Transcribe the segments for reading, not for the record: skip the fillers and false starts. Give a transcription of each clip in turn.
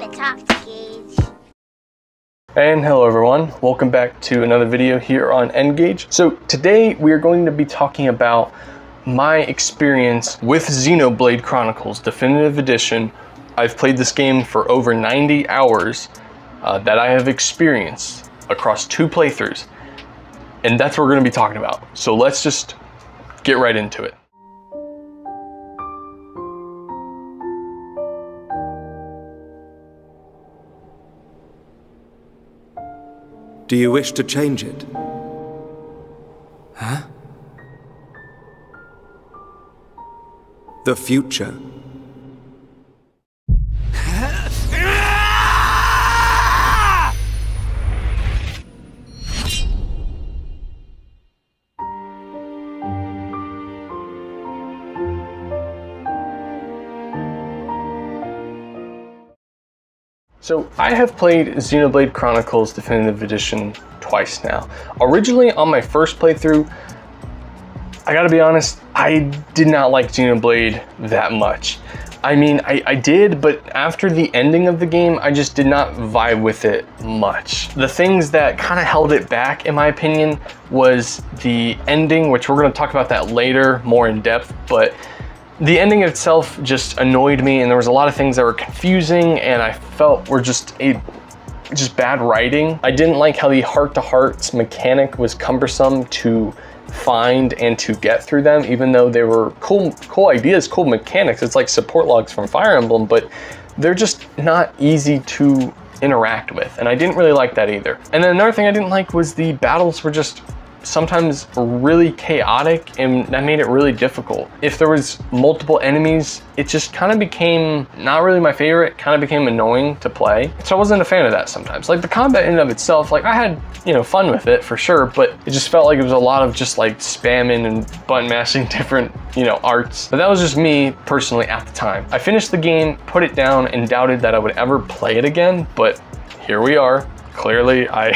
wanna talk to Gage. And hello everyone, welcome back to another video here on N-Gage. So today we are going to be talking about my experience with Xenoblade Chronicles Definitive Edition. I've played this game for over 90 hours that I have experienced across 2 playthroughs. And that's what we're going to be talking about. So let's just get right into it. Do you wish to change it? Huh? The future. So I have played Xenoblade Chronicles Definitive Edition twice now. Originally on my first playthrough, I gotta be honest, I did not like Xenoblade that much. I mean, I did, but after the ending of the game, I just did not vibe with it much. The things that kind of held it back, in my opinion, was the ending, which we're gonna talk about that later, more in depth, but the ending itself just annoyed me, and there was a lot of things that were confusing and I felt were just bad writing. I didn't like how the heart-to-hearts mechanic was cumbersome to find and to get through them, even though they were cool ideas, cool mechanics. It's like support logs from Fire Emblem, but they're just not easy to interact with, and I didn't really like that either. And then another thing I didn't like was the battles were just sometimes really chaotic, and that made it really difficult. If there was multiple enemies, it just kind of became not really my favorite, kind of became annoying to play. So I wasn't a fan of that sometimes. Like the combat in and of itself, like I had, fun with it for sure, but it just felt like it was a lot of just like spamming and button mashing different, arts. But that was just me personally at the time. I finished the game, put it down, and doubted that I would ever play it again, but here we are. Clearly, I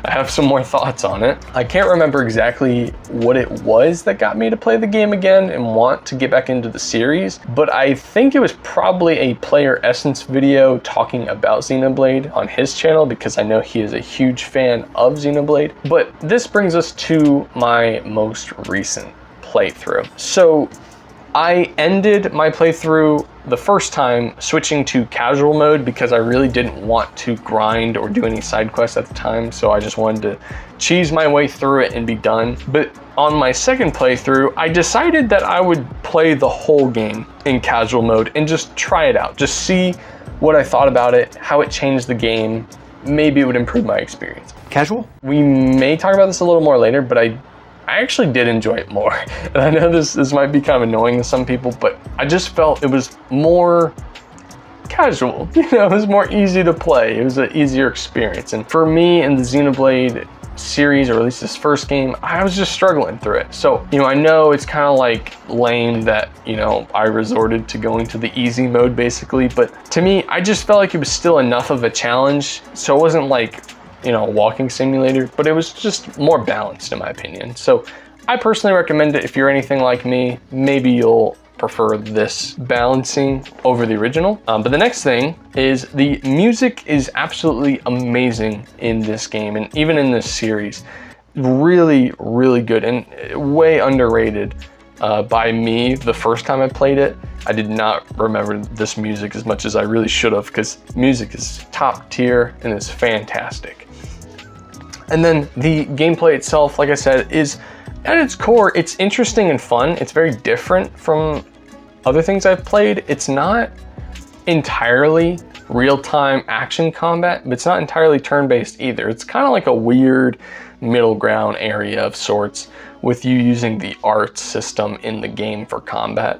have some more thoughts on it. I can't remember exactly what it was that got me to play the game again and want to get back into the series, but I think it was probably a Player Essence video talking about Xenoblade on his channel, because I know he is a huge fan of Xenoblade. But this brings us to my most recent playthrough. So I ended my playthrough the first time switching to casual mode because I really didn't want to grind or do any side quests at the time, so I just wanted to cheese my way through it and be done. But on my second playthrough, I decided that I would play the whole game in casual mode and just try it out, just see what I thought about it, how it changed the game. Maybe it would improve my experience. Casual? We may talk about this a little more later, but I actually did enjoy it more. And I know this might be kind of annoying to some people, but I just felt it was more casual. It was more easy to play. It was an easier experience. And for me in the Xenoblade series, or at least this first game, I was just struggling through it. So, I know it's kind of like lame that, I resorted to going to the easy mode basically, but to me, I just felt like it was still enough of a challenge. So it wasn't like, a walking simulator, but it was just more balanced in my opinion. So I personally recommend it if you're anything like me. Maybe you'll prefer this balancing over the original. But the next thing is the music is absolutely amazing in this game, and even in this series. Really, really good and way underrated by me the first time I played it. I did not remember this music as much as I really should have, because music is top tier and it's fantastic. And then the gameplay itself, like I said, is at its core, it's interesting and fun. It's very different from other things I've played. It's not entirely real-time action combat, but it's not entirely turn-based either. It's kind of like a weird middle ground area of sorts, with you using the art system in the game for combat.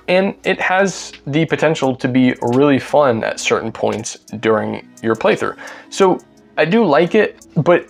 And it has the potential to be really fun at certain points during your playthrough. So I do like it, but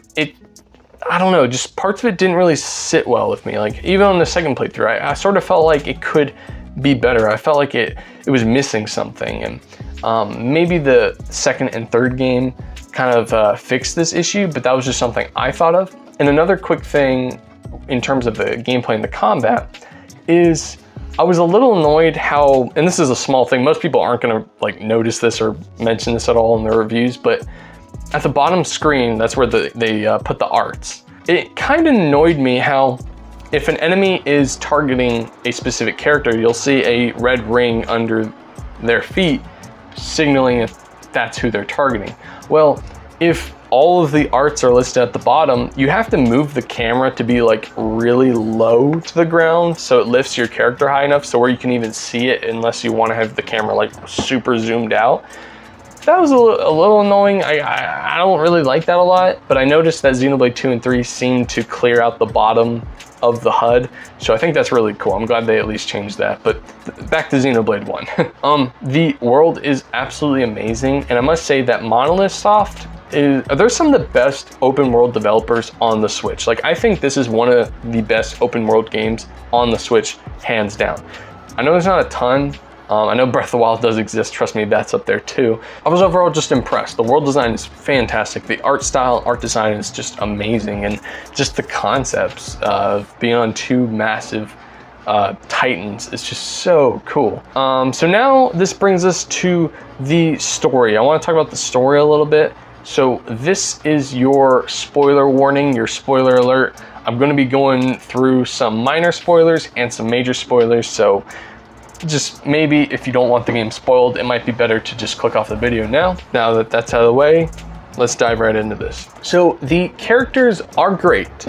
I don't know, just parts of it didn't really sit well with me. Like even on the second playthrough, I sort of felt like it could be better. I felt like it was missing something, and maybe the second and third game kind of fixed this issue, but that was just something I thought of. And another quick thing in terms of the gameplay and the combat is I was a little annoyed how, and this is a small thing, most people aren't gonna like notice this or mention this at all in their reviews, but at the bottom screen, that's where they put the arts. It kind of annoyed me how if an enemy is targeting a specific character, you'll see a red ring under their feet signaling if that's who they're targeting. Well, if all of the arts are listed at the bottom, you have to move the camera to be like really low to the ground so it lifts your character high enough so where you can even see it unless you want to have the camera like super zoomed out. That was a little annoying. I don't really like that a lot, but I noticed that Xenoblade 2 and 3 seem to clear out the bottom of the HUD, so I think that's really cool. I'm glad they at least changed that, but back to Xenoblade 1. The world is absolutely amazing, and I must say that Monolith Soft they're some of the best open world developers on the Switch. Like, I think this is one of the best open world games on the Switch, hands down. I know there's not a ton. I know Breath of the Wild does exist, trust me, that's up there too. I was overall just impressed. The world design is fantastic. The art style, art design is just amazing. And just the concepts of being on two massive titans is just so cool. So now this brings us to the story. I want to talk about the story a little bit. So this is your spoiler warning, your spoiler alert. I'm going to be going through some minor spoilers and some major spoilers, so just maybe if you don't want the game spoiled, it might be better to just click off the video now. Now that that's out of the way, let's dive right into this. So the characters are great,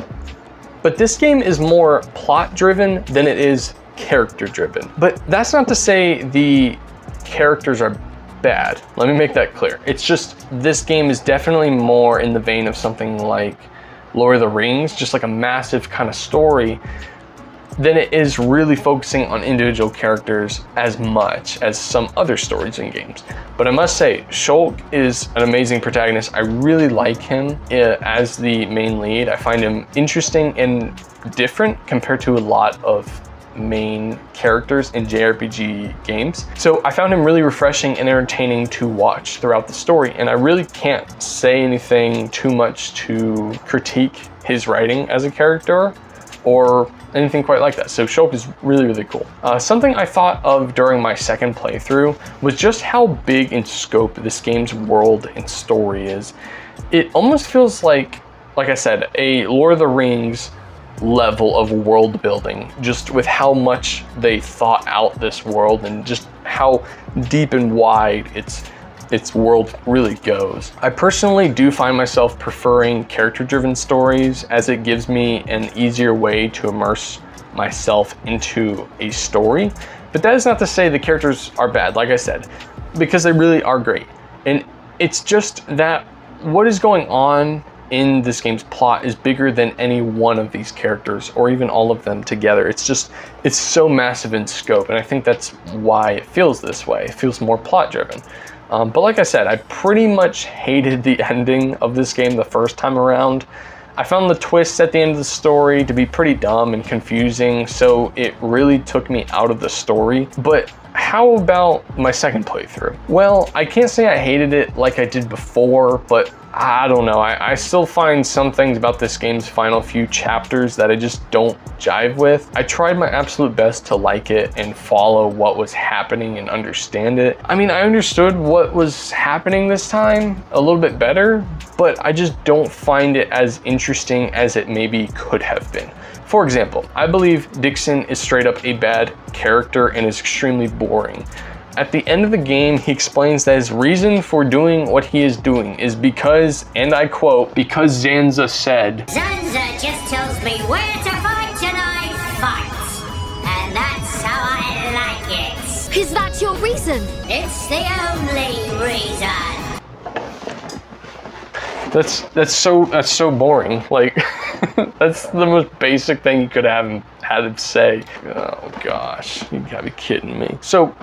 but this game is more plot driven than it is character driven. But that's not to say the characters are bad. Let me make that clear. It's just this game is definitely more in the vein of something like Lord of the Rings, just like a massive kind of story, than it is really focusing on individual characters as much as some other stories in games. But I must say, Shulk is an amazing protagonist. I really like him as the main lead. I find him interesting and different compared to a lot of main characters in JRPG games. So I found him really refreshing and entertaining to watch throughout the story, and I really can't say anything too much to critique his writing as a character or anything quite like that. So Shulk is really, really cool. Something I thought of during my second playthrough was just how big in scope this game's world and story is. It almost feels like I said, a Lord of the Rings level of world building, just with how much they thought out this world and just how deep and wide its world really goes. I personally do find myself preferring character-driven stories as it gives me an easier way to immerse myself into a story. But that is not to say the characters are bad, like I said, because they really are great. And it's just that what is going on in this game's plot is bigger than any one of these characters or even all of them together. It's so massive in scope, and I think that's why it feels this way. It feels more plot-driven. But like I said, I pretty much hated the ending of this game the first time around. I found the twists at the end of the story to be pretty dumb and confusing, so it really took me out of the story. But how about my second playthrough? Well, I can't say I hated it like I did before, but I don't know. I still find some things about this game's final few chapters that I just don't jive with. I tried my absolute best to like it and follow what was happening and understand it. I mean, I understood what was happening this time a little bit better, but I just don't find it as interesting as it maybe could have been. For example, I believe Dixon is straight up a bad character and is extremely boring. At the end of the game, he explains that his reason for doing what he is doing is because, and I quote, because Zanza said, "Zanza just tells me where to fight and I fight. And that's how I like it." Is that your reason? It's the only reason. That's so boring. Like, that's the most basic thing you could have had him say. Oh gosh, you gotta be kidding me. So,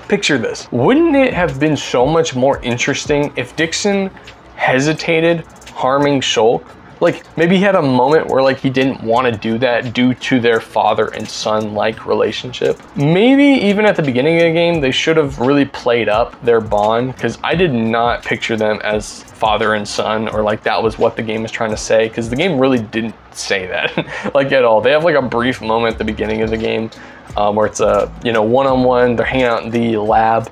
picture this. Wouldn't it have been so much more interesting if Dixon hesitated harming Shulk? Like, maybe he had a moment where like he didn't want to do that due to their father and son like relationship. Maybe even at the beginning of the game, they should have really played up their bond, because I did not picture them as father and son, or like that was what the game was trying to say, because the game really didn't say that like at all. They have like a brief moment at the beginning of the game where it's a, you know, one-on-one, they're hanging out in the lab,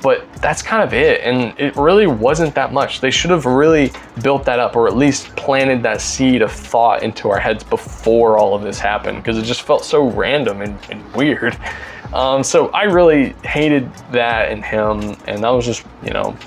but that's kind of it. And it really wasn't that much. They should have really built that up, or at least planted that seed of thought into our heads before all of this happened, because it just felt so random and weird. So I really hated that in him, and that was just, you know,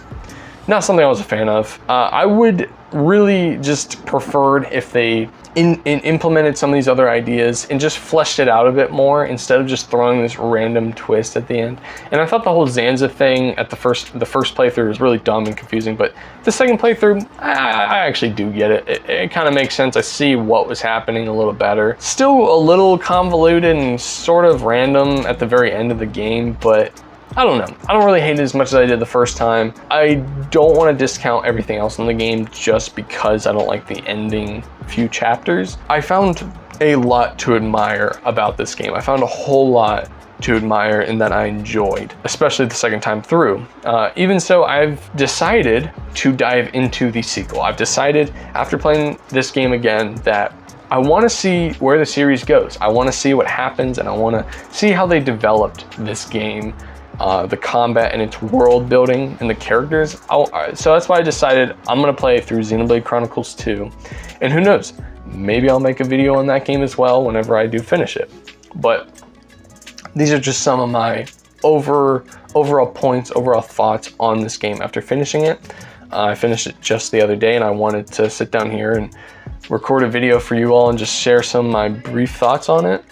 not something I was a fan of. I would really just preferred if they implemented some of these other ideas and just fleshed it out a bit more instead of just throwing this random twist at the end. And I thought the whole Zanza thing at the first playthrough was really dumb and confusing, but the second playthrough, I actually do get it. It kind of makes sense. I see what was happening a little better. Still a little convoluted and sort of random at the very end of the game, but I don't know. I don't really hate it as much as I did the first time. I don't want to discount everything else in the game just because I don't like the ending few chapters. I found a lot to admire about this game. I found a whole lot to admire and that I enjoyed, especially the second time through. Even so, I've decided to dive into the sequel. I've decided after playing this game again that I want to see where the series goes. I want to see what happens, and I want to see how they developed this game. The combat and its world building and the characters. So that's why I decided I'm gonna play through Xenoblade Chronicles 2. And who knows, maybe I'll make a video on that game as well whenever I do finish it. But these are just some of my overall points, overall thoughts on this game after finishing it. I finished it just the other day, and I wanted to sit down here and record a video for you all and just share some of my brief thoughts on it.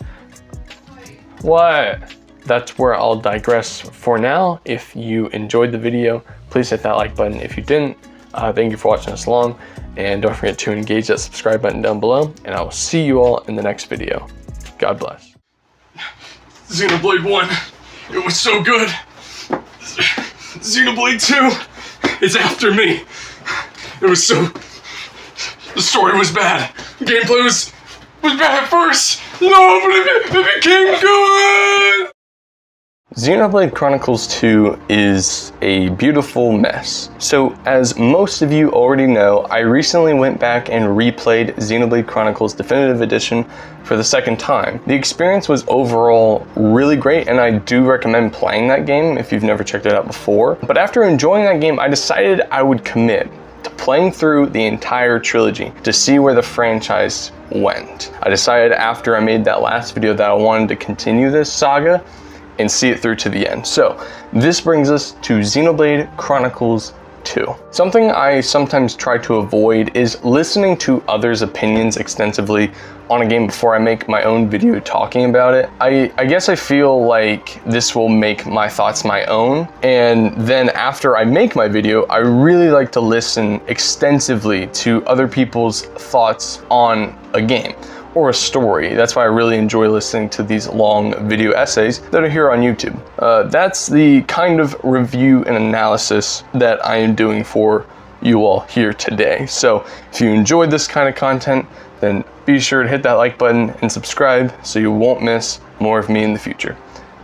What? That's where I'll digress for now. If you enjoyed the video, please hit that like button. If you didn't, thank you for watching this long, and don't forget to engage that subscribe button down below, and I will see you all in the next video. God bless. Xenoblade 1, it was so good. Xenoblade 2 is after me. It was so... The story was bad. The gameplay was bad at first. No, but it became good. Xenoblade Chronicles 2 is a beautiful mess. So, as most of you already know, I recently went back and replayed Xenoblade Chronicles Definitive Edition for the second time. The experience was overall really great, and I do recommend playing that game if you've never checked it out before. But after enjoying that game, I decided I would commit to playing through the entire trilogy to see where the franchise went. I decided after I made that last video that I wanted to continue this saga and see it through to the end. So this brings us to Xenoblade Chronicles 2. Something I sometimes try to avoid is listening to others' opinions extensively on a game before I make my own video talking about it. I guess I feel like this will make my thoughts my own, and then after I make my video, I really like to listen extensively to other people's thoughts on a game or a story. That's why I really enjoy listening to these long video essays that are here on YouTube. That's the kind of review and analysis that I am doing for you all here today. So if you enjoyed this kind of content, then be sure to hit that like button and subscribe so you won't miss more of me in the future.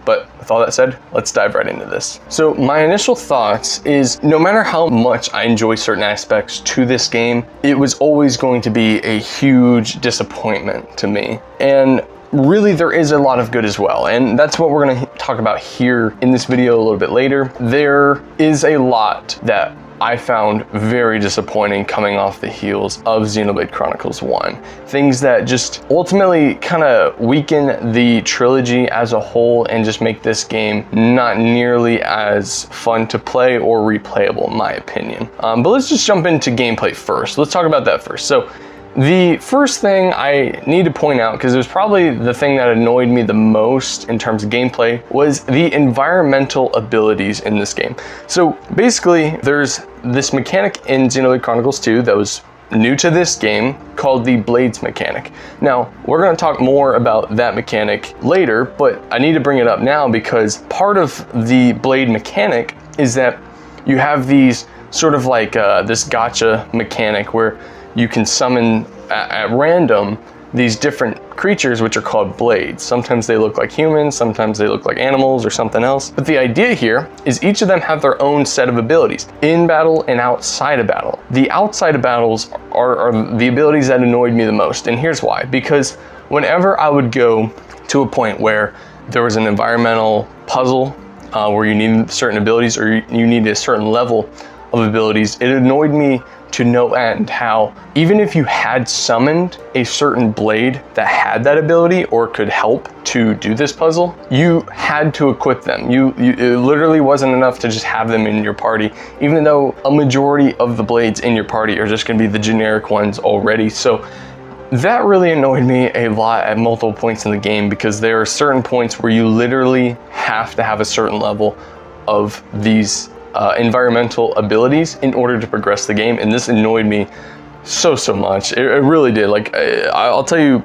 But with all that said, let's dive right into this. So my initial thoughts is, no matter how much I enjoy certain aspects to this game, it was always going to be a huge disappointment to me. And really there is a lot of good as well, and that's what we're gonna talk about here in this video a little bit later. There is a lot that I found very disappointing coming off the heels of Xenoblade Chronicles 1. Things that just ultimately kind of weaken the trilogy as a whole and just make this game not nearly as fun to play or replayable, in my opinion. But let's just jump into gameplay first. Let's talk about that first. So the first thing I need to point out, because it was probably the thing that annoyed me the most in terms of gameplay, was the environmental abilities in this game. So basically, there's this mechanic in Xenoblade Chronicles 2 that was new to this game called the Blades mechanic. Now, we're going to talk more about that mechanic later, but I need to bring it up now because part of the Blade mechanic is that you have these sort of like this gacha mechanic where you can summon at random these different creatures which are called blades. Sometimes they look like humans, sometimes they look like animals or something else. But the idea here is each of them have their own set of abilities, in battle and outside of battle. The outside of battles are the abilities that annoyed me the most, and here's why. Because whenever I would go to a point where there was an environmental puzzle where you needed certain abilities or you needed a certain level of abilities, it annoyed me to no end how even if you had summoned a certain blade that had that ability or could help to do this puzzle, you had to equip them. It literally wasn't enough to just have them in your party, even though a majority of the blades in your party are just going to be the generic ones already. So that really annoyed me a lot at multiple points in the game, because there are certain points where you literally have to have a certain level of these environmental abilities in order to progress the game, and this annoyed me so much. It really did. Like, I'll tell you,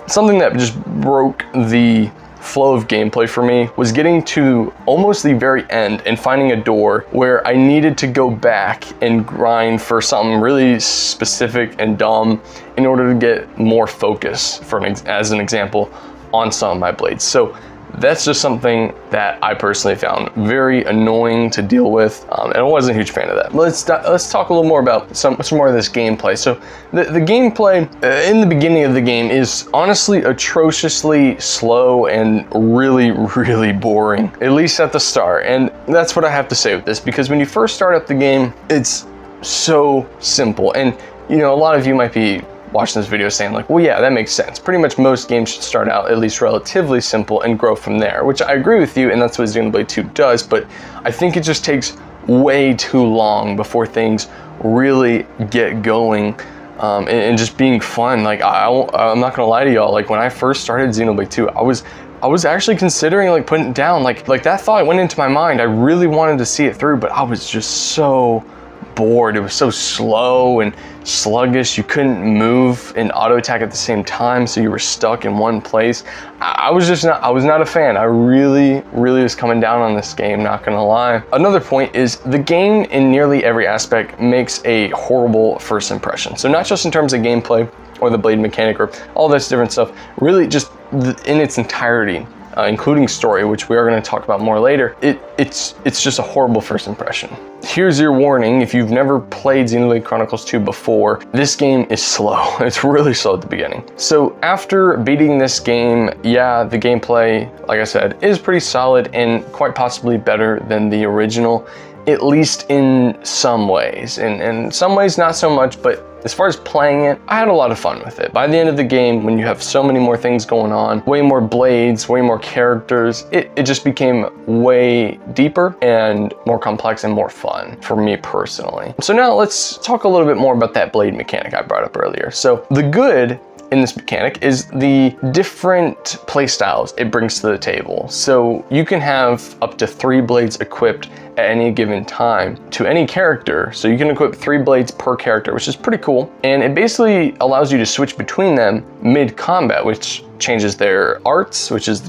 something that just broke the flow of gameplay for me was getting to almost the very end and finding a door where I needed to go back and grind for something really specific and dumb in order to get more focus, as an example, on some of my blades. So that's just something that I personally found very annoying to deal with, and I wasn't a huge fan of that. Let's talk a little more about some more of this gameplay. So the gameplay in the beginning of the game is honestly atrociously slow and really boring, at least at the start. And that's what I have to say with this, because when you first start up the game, it's so simple. And you know, a lot of you might be watching this video saying like, well, yeah, that makes sense. Pretty much most games should start out at least relatively simple and grow from there, which I agree with you, and that's what Xenoblade 2 does, but I think it just takes way too long before things really get going and just being fun. Like, I'm not gonna lie to y'all, like when I first started Xenoblade 2, I was actually considering like putting it down. Like that thought went into my mind. I really wanted to see it through, but I was just so bored. It was so slow and sluggish. You couldn't move and auto attack at the same time, so you were stuck in one place. I was not a fan. I really was coming down on this game, not gonna lie. Another point is the game in nearly every aspect makes a horrible first impression. So not just in terms of gameplay or the blade mechanic or all this different stuff, really just in its entirety, including story, which we are going to talk about more later, it's just a horrible first impression. Here's your warning: if you've never played Xenoblade Chronicles 2 before, this game is slow. It's really slow at the beginning. So after beating this game, yeah, the gameplay, like I said, is pretty solid and quite possibly better than the original, at least in some ways. In some ways, not so much, but as far as playing it, I had a lot of fun with it. By the end of the game, when you have so many more things going on, way more blades, way more characters, it just became way deeper and more complex and more fun for me personally. So now let's talk a little bit more about that blade mechanic I brought up earlier. So the good in this mechanic is the different playstyles it brings to the table. So you can have up to 3 blades equipped at any given time to any character. So you can equip 3 blades per character, which is pretty cool. And it basically allows you to switch between them mid-combat, which changes their arts, which is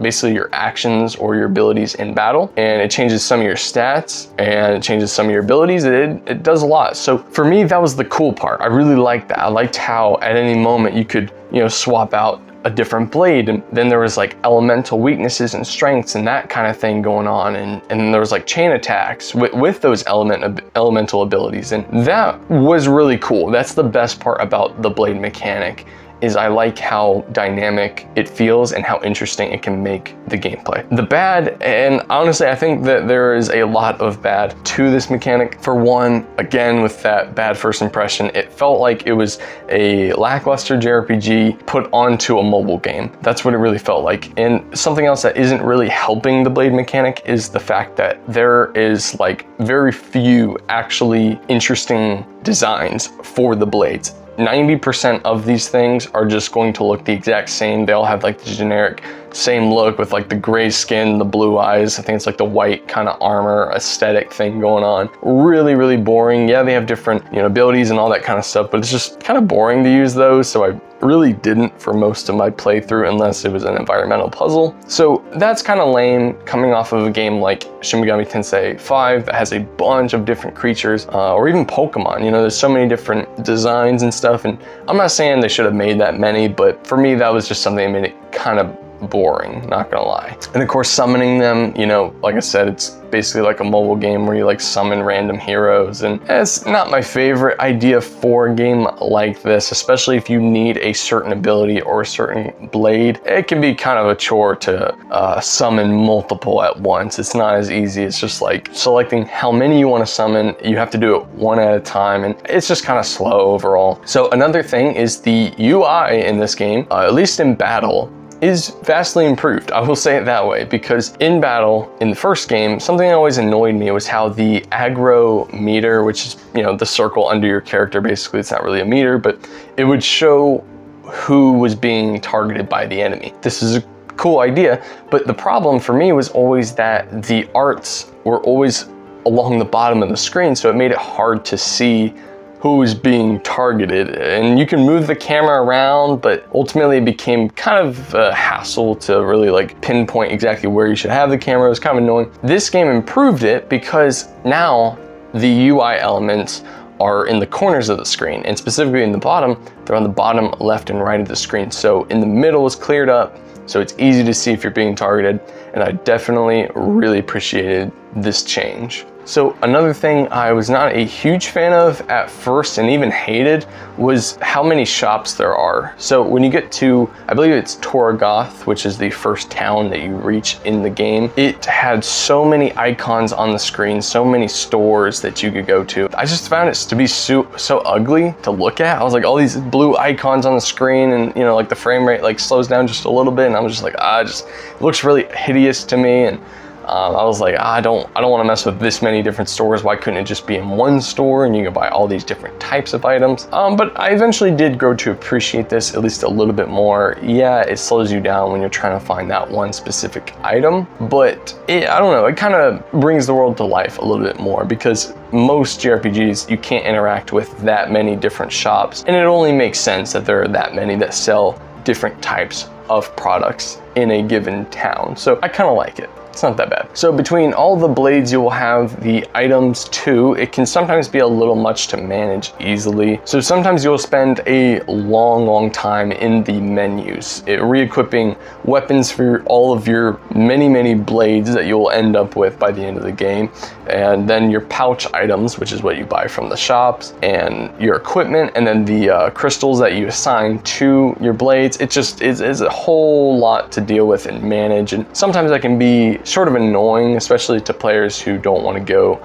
basically your actions or your abilities in battle. And it changes some of your stats and it changes some of your abilities. It does a lot. So for me, that was the cool part. I really liked that. I liked how at any moment you could, you know, swap out a different blade, and then there was like elemental weaknesses and strengths and that kind of thing going on, and then there was like chain attacks with those elemental abilities, and that was really cool. That's the best part about the blade mechanic, is I like how dynamic it feels and how interesting it can make the gameplay. The bad, and honestly I think that there is a lot of bad to this mechanic. For one, again, with that bad first impression, it felt like it was a lackluster JRPG put onto a mobile game. That's what it really felt like. And something else that isn't really helping the blade mechanic is the fact that there is like very few actually interesting designs for the blades. 90% of these things are just going to look the exact same. They all have like the generic same look with like the gray skin, the blue eyes. I think it's like the white kind of armor aesthetic thing going on. Really boring. Yeah, they have different, you know, abilities and all that kind of stuff, but it's just kind of boring to use those. So I really didn't for most of my playthrough unless it was an environmental puzzle. So that's kind of lame coming off of a game like Shin Megami Tensei 5 that has a bunch of different creatures, or even Pokemon. You know, there's so many different designs and stuff, and I'm not saying they should have made that many, but for me that was just something that made it kind of boring, not gonna lie. And of course, summoning them, you know, like I said, it's basically like a mobile game where you like summon random heroes, and it's not my favorite idea for a game like this, especially if you need a certain ability or a certain blade. It can be kind of a chore to summon multiple at once. It's not as easy. It's just like selecting how many you want to summon. You have to do it one at a time, and it's just kind of slow overall. So another thing is the UI in this game, at least in battle, is vastly improved. I will say it that way, because in battle, in the first game, something that always annoyed me was how the aggro meter, which is, you know, the circle under your character, basically, it's not really a meter, but it would show who was being targeted by the enemy. This is a cool idea, but the problem for me was always that the arts were always along the bottom of the screen, so it made it hard to see who's being targeted. And you can move the camera around, but ultimately it became kind of a hassle to really like pinpoint exactly where you should have the camera. It was kind of annoying. This game improved it because now the UI elements are in the corners of the screen, and specifically in the bottom, they're on the bottom left and right of the screen. So in the middle is cleared up, so it's easy to see if you're being targeted, and I definitely really appreciated this change. So another thing I was not a huge fan of at first and even hated was how many shops there are. So when you get to, I believe it's Torgoth, which is the first town that you reach in the game, it had so many icons on the screen, so many stores that you could go to. I just found it to be so ugly to look at. I was like, all these blue icons on the screen, and you know, like the frame rate like slows down just a little bit, and I was just like, it looks really hideous to me. And I was like, I don't want to mess with this many different stores. Why couldn't it just be in one store and you can buy all these different types of items? But I eventually did grow to appreciate this at least a little bit more. Yeah, it slows you down when you're trying to find that one specific item, but I don't know, it kind of brings the world to life a little bit more, because most JRPGs, you can't interact with that many different shops, and it only makes sense that there are that many that sell different types of products in a given town. So I kind of like it. It's not that bad. So between all the blades you will have the items too, it can sometimes be a little much to manage easily. So sometimes you'll spend a long time in the menus, re-equipping weapons for all of your many blades that you'll end up with by the end of the game. And then your pouch items, which is what you buy from the shops, and your equipment, and then the crystals that you assign to your blades. It just is a whole lot to deal with and manage. And sometimes that can be sort of annoying, especially to players who don't want to go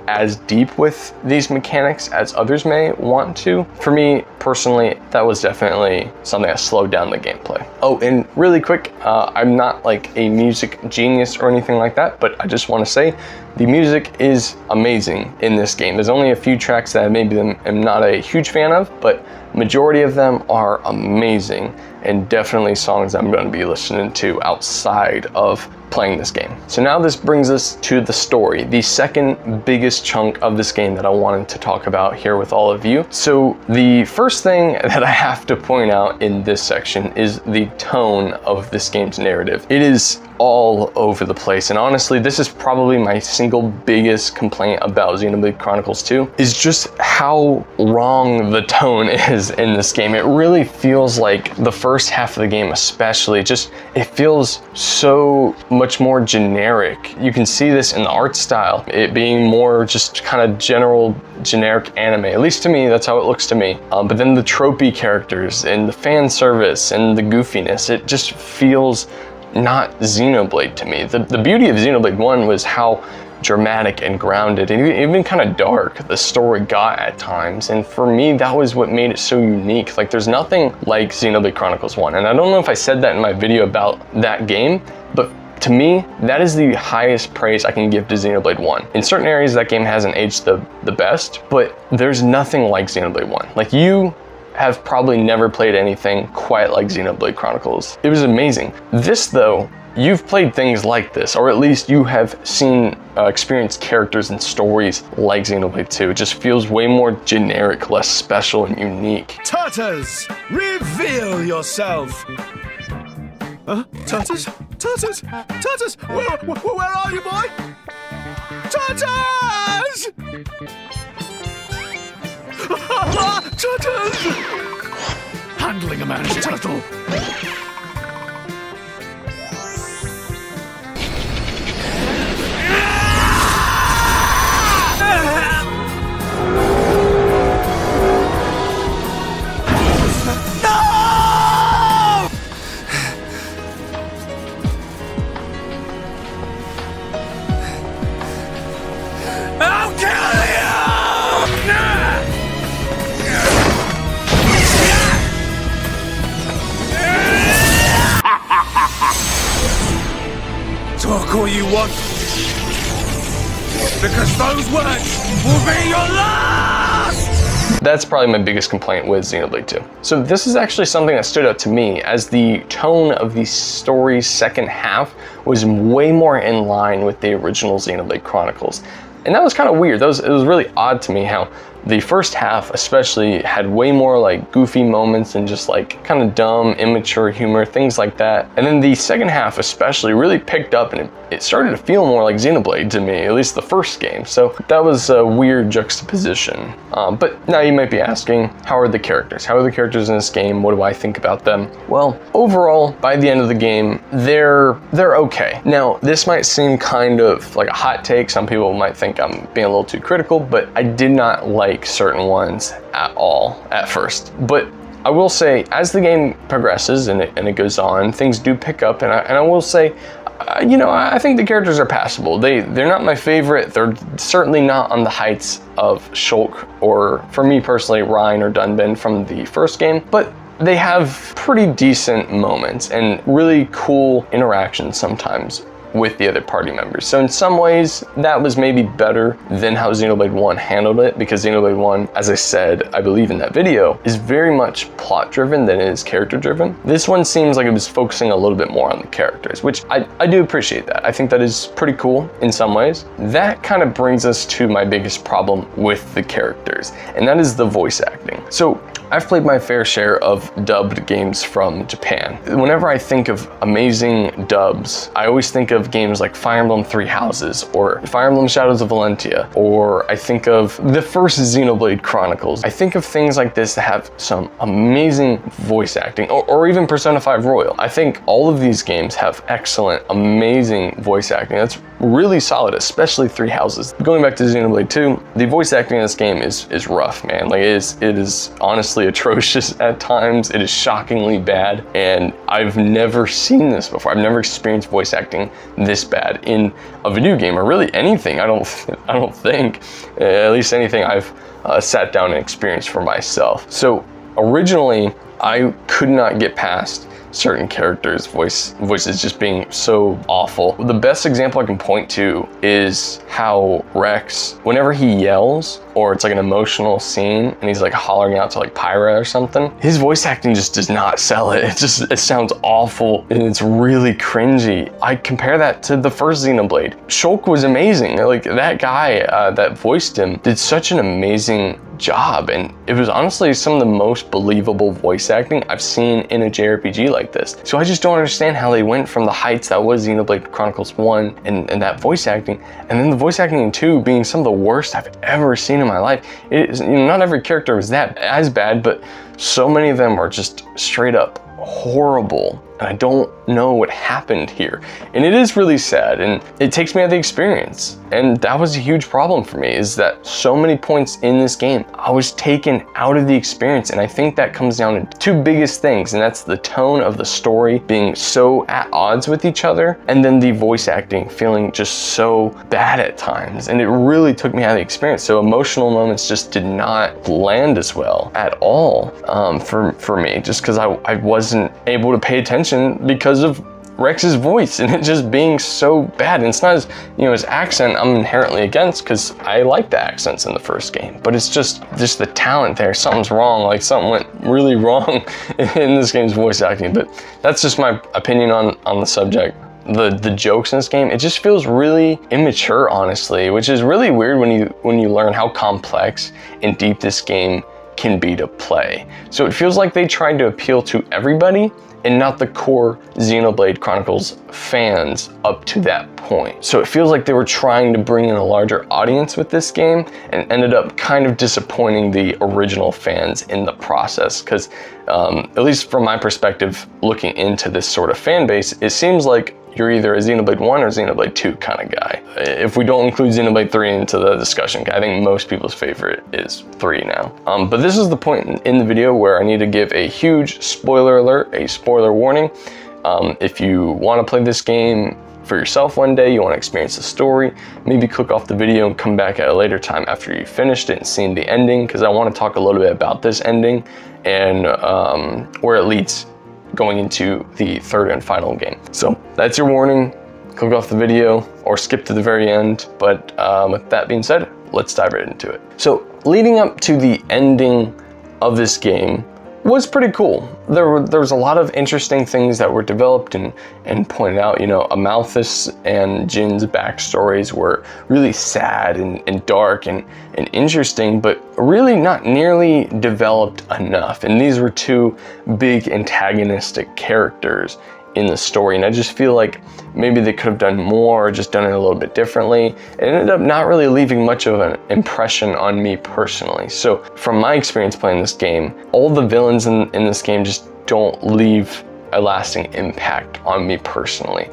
as deep with these mechanics as others may want to. For me personally, that was definitely something that slowed down the gameplay. Oh, and really quick, I'm not like a music genius or anything like that, but I just want to say the music is amazing in this game. There's only a few tracks that I maybe am not a huge fan of, but majority of them are amazing, and definitely songs I'm going to be listening to outside of playing this game. So now this brings us to the story, the second biggest chunk of this game that I wanted to talk about here with all of you. So the first thing that I have to point out in this section is the tone of this game's narrative. It is all over the place, and honestly, this is probably my single biggest complaint about Xenoblade Chronicles 2, is just how wrong the tone is in this game. It really feels like the first half of the game especially, it feels so much more generic. You can see this in the art style, it being more just kind of generic anime. At least to me, that's how it looks to me. But then the tropey characters and the fan service and the goofiness, it just feels not Xenoblade to me. The beauty of Xenoblade 1 was how dramatic and grounded and even kind of dark the story got at times, and for me that was what made it so unique. Like, there's nothing like Xenoblade Chronicles 1, and I don't know if I said that in my video about that game, but to me, that is the highest praise I can give to Xenoblade 1. In certain areas, that game hasn't aged the best, but there's nothing like Xenoblade 1. Like, you have probably never played anything quite like Xenoblade Chronicles. It was amazing. This though, you've played things like this, or at least you have seen, experienced characters and stories like Xenoblade 2. It just feels way more generic, less special and unique. Turtles, reveal yourself! Turtles? Turtles? Turtles? Where are you, boy? Turtles! Turtles! Handling a man's turtle. all you want. Because those words will be your last! That's probably my biggest complaint with Xenoblade 2. So this is actually something that stood out to me, as the tone of the story's second half was way more in line with the original Xenoblade Chronicles. And that was kind of weird. It was really odd to me how the first half especially had way more like goofy moments and just like kind of dumb, immature humor, things like that. And then the second half especially really picked up, and it started to feel more like Xenoblade to me, at least the first game. So that was a weird juxtaposition. But now you might be asking, how are the characters? How are the characters in this game? What do I think about them? Well, overall, by the end of the game, they're okay. Now, this might seem kind of like a hot take. Some people might think I'm being a little too critical, but I did not like certain ones at all at first. But I will say, as the game progresses and it goes on, things do pick up, and I will say, you know, I think the characters are passable. They're not my favorite. They're certainly not on the heights of Shulk or, for me personally, Rein or Dunban from the first game, but they have pretty decent moments and really cool interactions sometimes with the other party members. So in some ways, that was maybe better than how Xenoblade 1 handled it, because Xenoblade 1, as I said, I believe in that video, is very much plot driven than it is character driven. This one seems like it was focusing a little bit more on the characters, which I do appreciate that. I think that is pretty cool in some ways. That kind of brings us to my biggest problem with the characters, and that is the voice acting. So I've played my fair share of dubbed games from Japan. Whenever I think of amazing dubs, I always think of games like Fire Emblem Three Houses or Fire Emblem Shadows of Valentia, or I think of the first Xenoblade Chronicles. I think of things like this that have some amazing voice acting, or even Persona 5 Royal. I think all of these games have excellent, amazing voice acting. That's really solid, especially Three Houses. Going back to Xenoblade 2, the voice acting in this game is rough, man. Like it is honestly atrocious at times. It is shockingly bad, and I've never seen this before. I've never experienced voice acting this bad in a video game, or really anything. I don't think, at least anything I've sat down and experienced for myself. So originally, I could not get past certain characters' voices just being so awful. The best example I can point to is how Rex, whenever he yells, or it's like an emotional scene and he's like hollering out to like Pyra or something, his voice acting just does not sell it. It sounds awful and it's really cringy. I compare that to the first Xenoblade. Shulk was amazing. Like that guy that voiced him did such an amazing job, and it was honestly some of the most believable voice acting I've seen in a JRPG like this. So I just don't understand how they went from the heights that was Xenoblade Chronicles 1 and that voice acting, and then the voice acting in 2 being some of the worst I've ever seen in my life. It is, you know, not every character was that as bad, but so many of them are just straight up horrible, and I don't know what happened here. And it is really sad, and it takes me out of the experience. And that was a huge problem for me, is that so many points in this game, I was taken out of the experience. And I think that comes down to two biggest things, and that's the tone of the story being so at odds with each other, and then the voice acting feeling just so bad at times. And it really took me out of the experience. So emotional moments just did not land as well at all for me, just because I wasn't able to pay attention because of Rex's voice and it just being so bad. And it's not his, you know, his accent I'm inherently against, because I like the accents in the first game, but it's just the talent there. Something's wrong, like something went really wrong in this game's voice acting. But that's just my opinion on the subject. The jokes in this game, it just feels really immature, honestly, which is really weird when you learn how complex and deep this game can be to play. So it feels like they tried to appeal to everybody and not the core Xenoblade Chronicles fans up to that point. So it feels like they were trying to bring in a larger audience with this game and ended up kind of disappointing the original fans in the process, because at least from my perspective, looking into this sort of fan base, it seems like you're either a Xenoblade 1 or Xenoblade 2 kind of guy. If we don't include Xenoblade 3 into the discussion, I think most people's favorite is 3 now. But this is the point in the video where I need to give a huge spoiler alert, a spoiler warning. If you want to play this game for yourself one day, you want to experience the story, maybe click off the video and come back at a later time after you've finished it and seen the ending, because I want to talk a little bit about this ending and where it leads going into the third and final game. So that's your warning. click off the video or skip to the very end. But with that being said, let's dive right into it. So leading up to the ending of this game was pretty cool. There was a lot of interesting things that were developed and pointed out. You know, Amalthus and Jin's backstories were really sad and dark and interesting, but really not nearly developed enough. And these were two big antagonistic characters in the story, and I just feel like maybe they could have done more or just done it a little bit differently. It ended up not really leaving much of an impression on me personally. So from my experience playing this game, all the villains in this game just don't leave a lasting impact on me personally.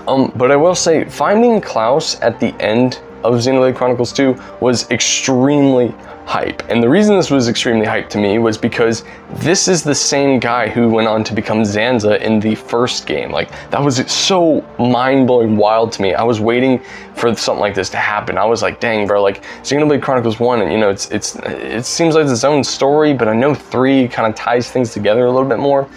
But I will say, finding Klaus at the end of Xenoblade Chronicles 2 was extremely hype. And the reason this was extremely hype to me was because this is the same guy who went on to become Zanza in the first game. Like, that was so mind-blowing wild to me. I was waiting for something like this to happen. I was like, dang, bro, like Xenoblade Chronicles 1, and you know, it seems like its own story, but I know 3 kind of ties things together a little bit more.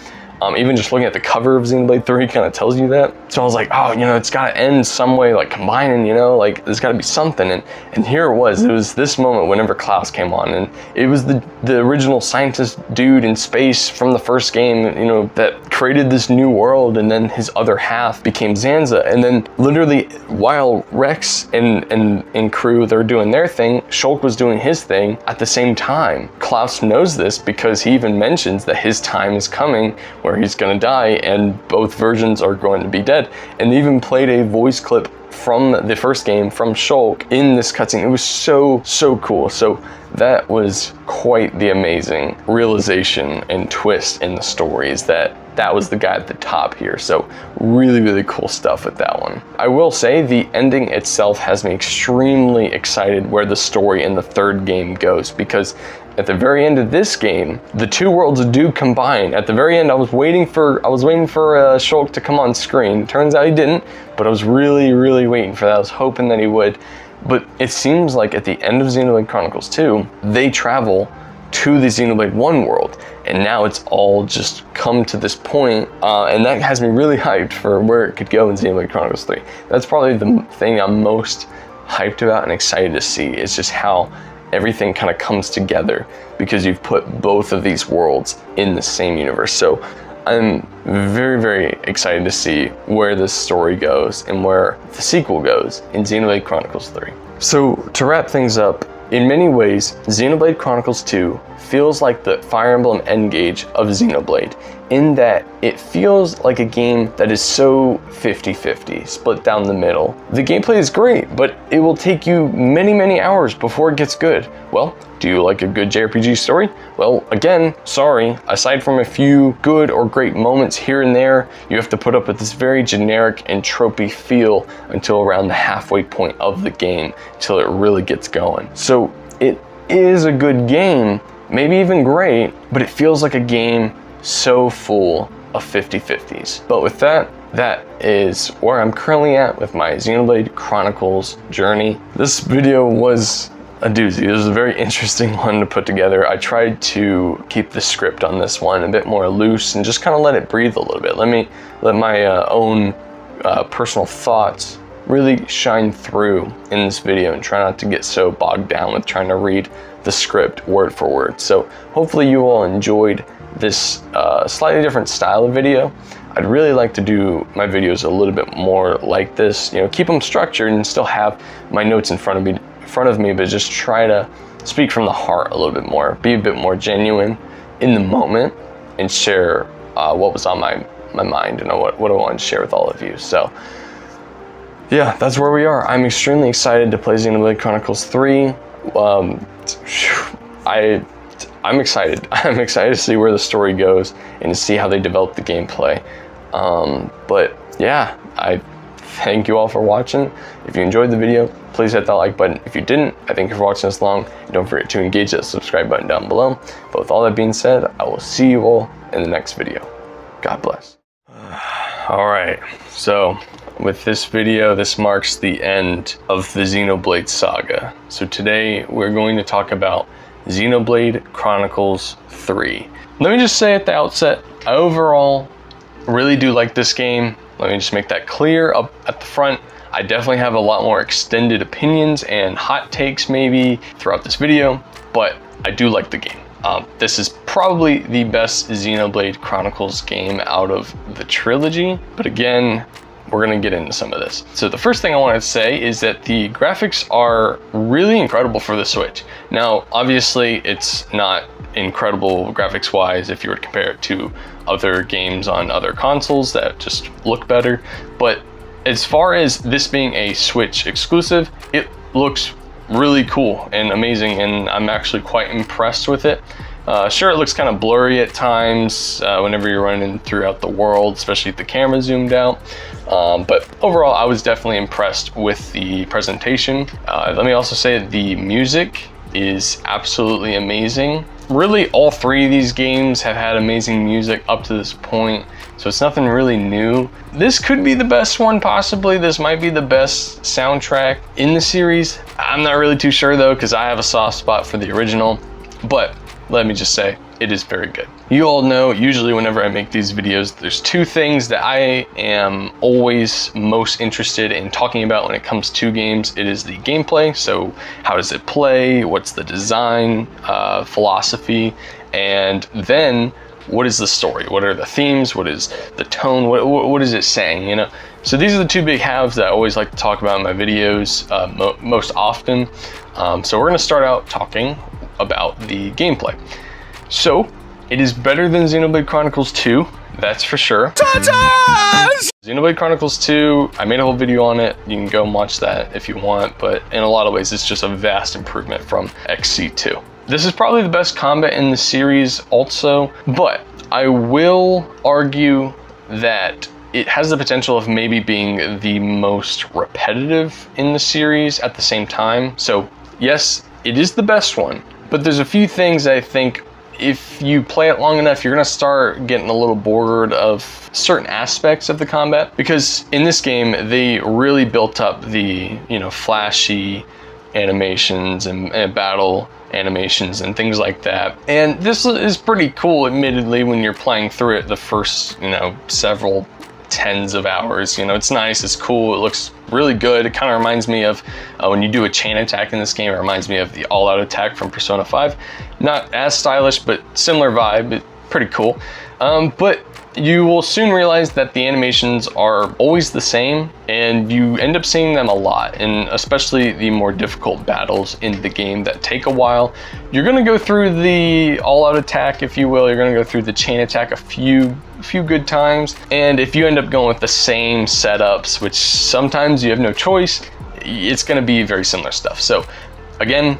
Even just looking at the cover of Xenoblade 3 kind of tells you that. So I was like, oh, you know, it's got to end some way, like combining, you know, like there's got to be something. And here it was this moment whenever Klaus came on, and it was the original scientist dude in space from the first game, you know, that created this new world, and then his other half became Zanza. And then literally while Rex and crew, they're doing their thing, Shulk was doing his thing at the same time. Klaus knows this because he even mentions that his time is coming where he's gonna die and both versions are going to be dead. And they even played a voice clip from the first game from Shulk in this cutscene. It was so cool. So that was quite the amazing realization and twist in the story, is that was the guy at the top here. So really cool stuff with that one. I will say the ending itself has me extremely excited where the story in the third game goes, because at the very end of this game, the two worlds do combine. At the very end, I was waiting for Shulk to come on screen. Turns out he didn't, but I was really waiting for that. I was hoping that he would. But it seems like at the end of Xenoblade Chronicles 2, they travel to the Xenoblade 1 world, and now it's all just come to this point, and that has me really hyped for where it could go in Xenoblade Chronicles 3. That's probably the thing I'm most hyped about and excited to see, is just how everything kind of comes together, because you've put both of these worlds in the same universe. So I'm very excited to see where this story goes and where the sequel goes in Xenoblade Chronicles 3. So to wrap things up, in many ways, Xenoblade Chronicles 2 feels like the Fire Emblem Engage of Xenoblade, in that it feels like a game that is so 50-50, split down the middle. The gameplay is great, but it will take you many hours before it gets good. Well, do you like a good JRPG story? Well, again, sorry, aside from a few good or great moments here and there, you have to put up with this very generic and tropey feel until around the halfway point of the game, till it really gets going. So it is a good game, maybe even great, but it feels like a game so full of 50-50s. But with that is where I'm currently at with my Xenoblade Chronicles journey. This video was a doozy. It was a very interesting one to put together. I tried to keep the script on this one a bit more loose and just kind of let it breathe a little bit. Let my own personal thoughts really shine through in this video, and try not to get so bogged down with trying to read the script word for word. So hopefully you all enjoyed this slightly different style of video. I'd really like to do my videos a little bit more like this, you know, keep them structured and still have my notes in front of me, but just try to speak from the heart a little bit more, be a bit more genuine in the moment, and share what was on my mind and what I wanted to share with all of you. So yeah, that's where we are. I'm extremely excited to play Xenoblade Chronicles 3. I'm excited. I'm excited to see where the story goes and to see how they develop the gameplay. But yeah, I thank you all for watching. If you enjoyed the video, please hit that like button. If you didn't, I thank you for watching this long. And don't forget to engage that subscribe button down below. But with all that being said, I will see you all in the next video. God bless. All right, so with this video, this marks the end of the Xenoblade saga. So today we're going to talk about Xenoblade Chronicles 3. Let me just say at the outset, I overall really do like this game. Let me just make that clear up at the front. I definitely have a lot more extended opinions and hot takes maybe throughout this video, but I do like the game. This is probably the best Xenoblade Chronicles game out of the trilogy, but again, we're gonna get into some of this. So the first thing I wanted to say is that the graphics are really incredible for the Switch. Now, obviously, it's not incredible graphics wise if you were to compare it to other games on other consoles that just look better, but as far as this being a Switch exclusive, it looks really cool and amazing, and I'm actually quite impressed with it. Sure, it looks kind of blurry at times whenever you're running throughout the world, especially if the camera zoomed out. But overall, I was definitely impressed with the presentation. Let me also say that the music is absolutely amazing. Really, all three of these games have had amazing music up to this point, so it's nothing really new. This could be the best one, possibly. This might be the best soundtrack in the series. I'm not really too sure though, because I have a soft spot for the original, but let me just say, it is very good. You all know, usually whenever I make these videos, there's two things that I am always most interested in talking about when it comes to games. It is the gameplay, so how does it play, what's the design, philosophy, and then what is the story, what are the themes, what is the tone, what is it saying, you know? So these are the two big halves that I always like to talk about in my videos most often. So we're gonna start out talking about the gameplay. So it is better than Xenoblade Chronicles 2, that's for sure. Xenoblade Chronicles 2, I made a whole video on it. You can go and watch that if you want, but in a lot of ways, it's just a vast improvement from XC2. This is probably the best combat in the series also, but I will argue that it has the potential of maybe being the most repetitive in the series at the same time. So yes, it is the best one, but there's a few things I think if you play it long enough, you're gonna start getting a little bored of certain aspects of the combat, because in this game, they really built up the, you know, flashy animations and battle animations and things like that. And this is pretty cool, admittedly, when you're playing through it the first, you know, several tens of hours. You know, it's nice, it's cool, it looks really good. It kind of reminds me of when you do a chain attack in this game, it reminds me of the all-out attack from Persona 5. Not as stylish, but similar vibe, pretty cool. But you will soon realize that the animations are always the same, and you end up seeing them a lot, and especially the more difficult battles in the game that take a while. You're gonna go through the all-out attack, if you will. You're gonna go through the chain attack a few good times, and if you end up going with the same setups, which sometimes you have no choice, it's gonna be very similar stuff. So again,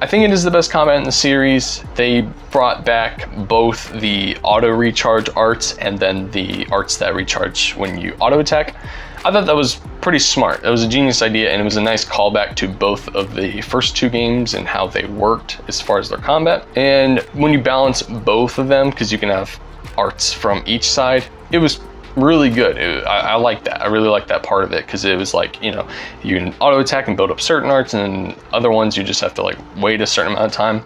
I think it is the best combat in the series. They brought back both the auto recharge arts and then the arts that recharge when you auto attack. I thought that was pretty smart. That was a genius idea, and it was a nice callback to both of the first two games and how they worked as far as their combat. And when you balance both of them, because you can have arts from each side, it was really good. I like that. I really like that part of it, because it was like, you know, you can auto attack and build up certain arts, and other ones you just have to like wait a certain amount of time.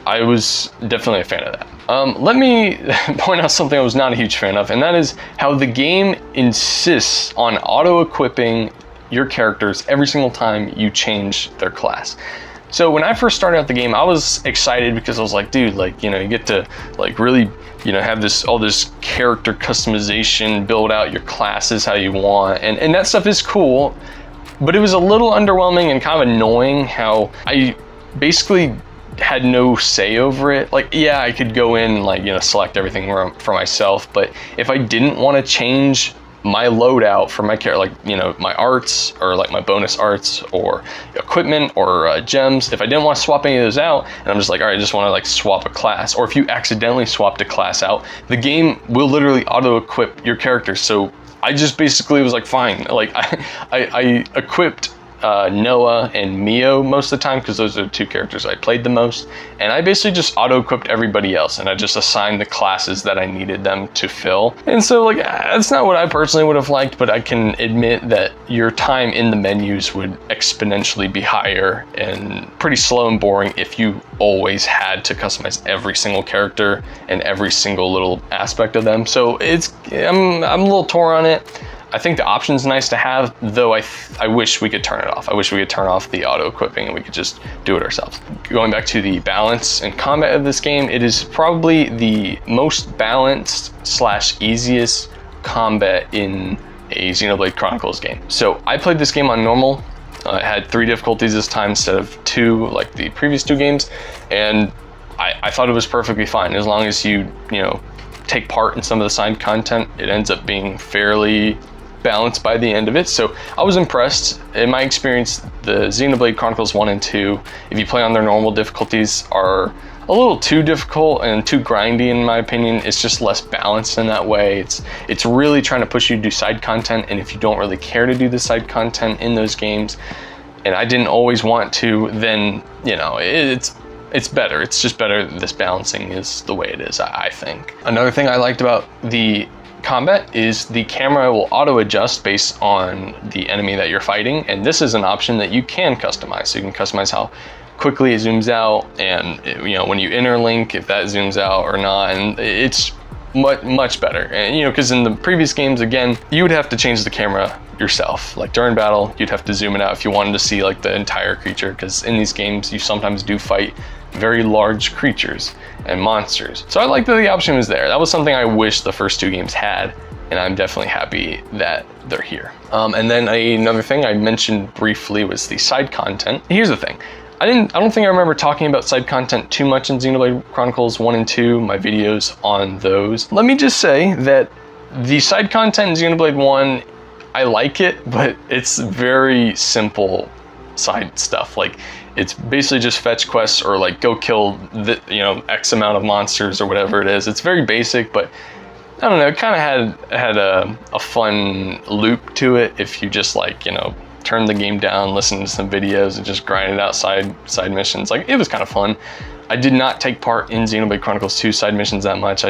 I was definitely a fan of that. Let me point out something I was not a huge fan of, and that is how the game insists on auto equipping your characters every single time you change their class. So when I first started out the game, I was excited because I was like, dude, like, you know, you get to like really, you know, have all this character customization, build out your classes how you want, and that stuff is cool, but it was a little underwhelming and kind of annoying how I basically had no say over it. Like, yeah, I could go in and like, you know, select everything for myself, but if I didn't want to change my loadout for my character, like, you know, my arts or like my bonus arts or equipment or gems, if I didn't want to swap any of those out, and I'm just like, all right, I just want to like swap a class, or if you accidentally swapped a class out, the game will literally auto equip your character. So I just basically was like, fine. Like I equipped Noah and Mio most of the time, because those are the two characters I played the most, and I basically just auto-equipped everybody else, and I just assigned the classes that I needed them to fill. And so like, that's not what I personally would have liked, but I can admit that your time in the menus would exponentially be higher and pretty slow and boring if you always had to customize every single character and every single little aspect of them. So I'm a little torn on it. I think the option's nice to have, though I wish we could turn it off. I wish we could turn off the auto equipping and we could just do it ourselves. Going back to the balance and combat of this game, it is probably the most balanced / easiest combat in a Xenoblade Chronicles game. So I played this game on normal. I had 3 difficulties this time instead of 2 like the previous 2 games, and I thought it was perfectly fine. As long as you know, take part in some of the side content, it ends up being fairly balanced by the end of it. So I was impressed. In my experience, the Xenoblade Chronicles 1 and 2, if you play on their normal difficulties, are a little too difficult and too grindy in my opinion. It's just less balanced in that way. It's really trying to push you to do side content, and if you don't really care to do the side content in those games, and I didn't always want to, then, you know, it's better. It's just better. This balancing is the way it is, I think. Another thing I liked about the combat is the camera will auto adjust based on the enemy that you're fighting, and this is an option that you can customize. So you can customize how quickly it zooms out, and you know, when you interlink, if that zooms out or not, and it's much better. And you know, because in the previous games, again, you would have to change the camera yourself. Like during battle, you'd have to zoom it out if you wanted to see like the entire creature, because in these games you sometimes do fight very large creatures and monsters. So I like that the option was there. That was something I wish the first 2 games had, and I'm definitely happy that they're here. And then another thing I mentioned briefly was the side content. Here's the thing. I don't think I remember talking about side content too much in Xenoblade Chronicles 1 and 2, my videos on those. Let me just say that the side content in Xenoblade 1, I like it, but it's very simple side stuff. Like, it's basically just fetch quests or like go kill the, you know, X amount of monsters or whatever it is. It's very basic, but I don't know, it kind of had a fun loop to it if you just like, you know, turn the game down, listen to some videos, and just grind it out side missions. Like, it was kind of fun. I did not take part in Xenoblade Chronicles 2 side missions that much.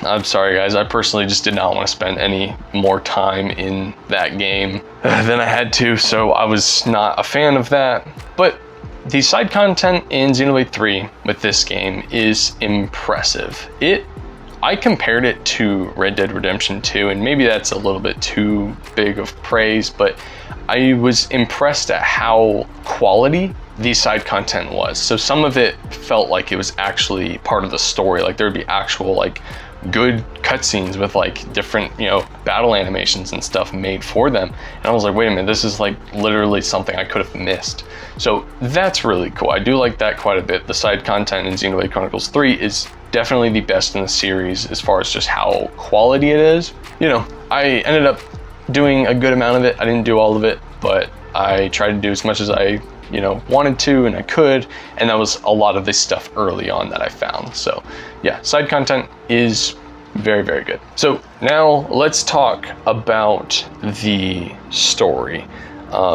I'm sorry guys, I personally just did not want to spend any more time in that game than I had to, so I was not a fan of that. But the side content in Xenoblade 3 with this game is impressive. I compared it to Red Dead Redemption 2, and maybe that's a little bit too big of praise, but I was impressed at how quality the side content was. So some of it felt like it was actually part of the story. Like there would be actual like good cutscenes with like different, you know, battle animations and stuff made for them. And I was like, wait a minute, this is like literally something I could have missed. So that's really cool. I do like that quite a bit. The side content in Xenoblade Chronicles 3 is definitely the best in the series as far as just how quality it is. You know, I ended up doing a good amount of it. I didn't do all of it, but I tried to do as much as I, you know, wanted to and I could, and that was a lot of this stuff early on that I found. So yeah, side content is very, very good. So now let's talk about the story.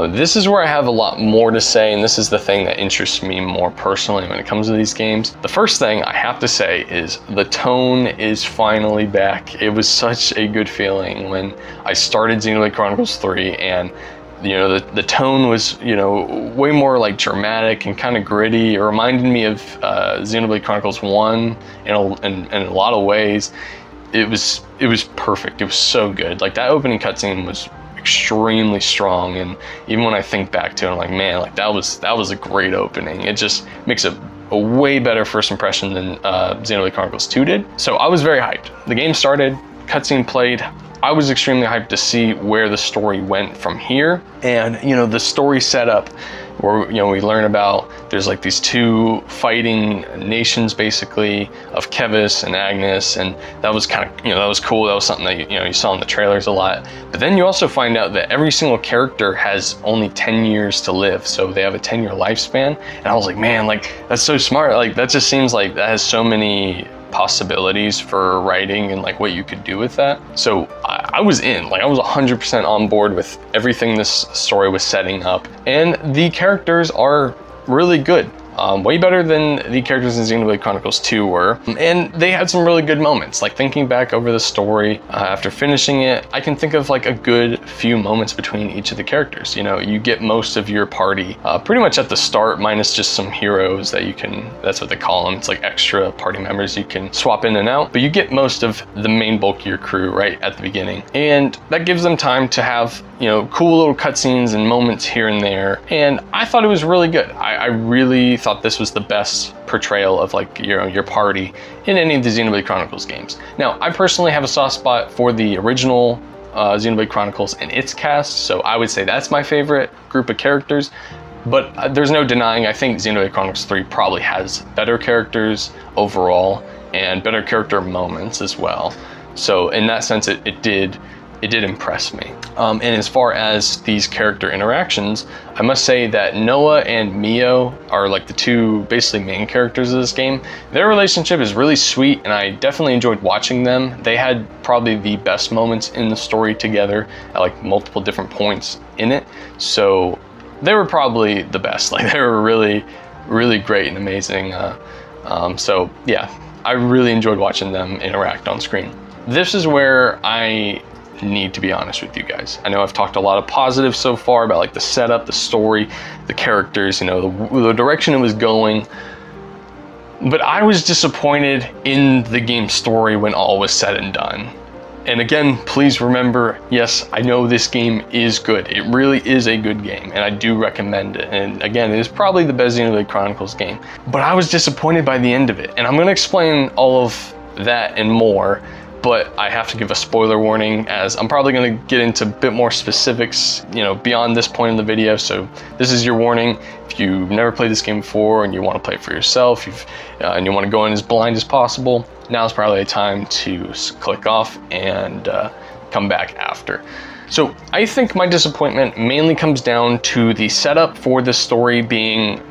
This is where I have a lot more to say, and this is the thing that interests me more personally when it comes to these games. The first thing I have to say is the tone is finally back. It was such a good feeling when I started Xenoblade Chronicles 3, and you know, the tone was, you know, way more like dramatic and kind of gritty. It reminded me of Xenoblade Chronicles 1 in a lot of ways. It was perfect. It was so good. Like that opening cutscene was extremely strong, and even when I think back to it, I'm like, man, like that was a great opening. It just makes a way better first impression than Xenoblade Chronicles 2 did. So I was very hyped. The game started, cutscene played. I was extremely hyped to see where the story went from here. And you know, the story setup where, you know, we learn about there's like these 2 fighting nations basically of Kevis and Agnes, and that was kind of, you know, that was cool. That was something that you know, you saw in the trailers a lot. But then you also find out that every single character has only 10 years to live, so they have a 10-year lifespan. And I was like, man, like that's so smart. Like that just seems like that has so many possibilities for writing and like what you could do with that. So I was in, like I was 100% on board with everything this story was setting up, and the characters are really good. way better than the characters in Xenoblade Chronicles 2 were. And they had some really good moments. Like thinking back over the story after finishing it, I can think of like a good few moments between each of the characters. You know, you get most of your party pretty much at the start, minus just some heroes that you can, that's what they call them. It's like extra party members you can swap in and out, but you get most of the main bulk of your crew right at the beginning. And that gives them time to have, you know, cool little cutscenes and moments here and there. And I thought it was really good. I really thought this was the best portrayal of like, you know, your party in any of the Xenoblade Chronicles games. Now, I personally have a soft spot for the original Xenoblade Chronicles and its cast, so I would say that's my favorite group of characters. But there's no denying, I think Xenoblade Chronicles 3 probably has better characters overall and better character moments as well. So in that sense, it did impress me. And as far as these character interactions, I must say that Noah and Mio are like the two basically main characters of this game. Their relationship is really sweet, and I definitely enjoyed watching them. They had probably the best moments in the story together at like multiple different points in it. So they were probably the best. Like they were really, really great and amazing. So yeah, I really enjoyed watching them interact on screen. This is where I need to be honest with you guys. I know I've talked a lot of positives so far about like the setup, the story, the characters, you know, the direction it was going. But I was disappointed in the game's story when all was said and done. And again, please remember, yes, I know this game is good. It really is a good game, and I do recommend it. And again, it is probably the best Xenoblade Chronicles game. But I was disappointed by the end of it. And I'm gonna explain all of that and more, but I have to give a spoiler warning, as I'm probably going to get into a bit more specifics, you know, beyond this point in the video. So this is your warning. If you've never played this game before and you want to play it for yourself, and you want to go in as blind as possible, now's probably a time to click off and come back after. So I think my disappointment mainly comes down to the setup for the story being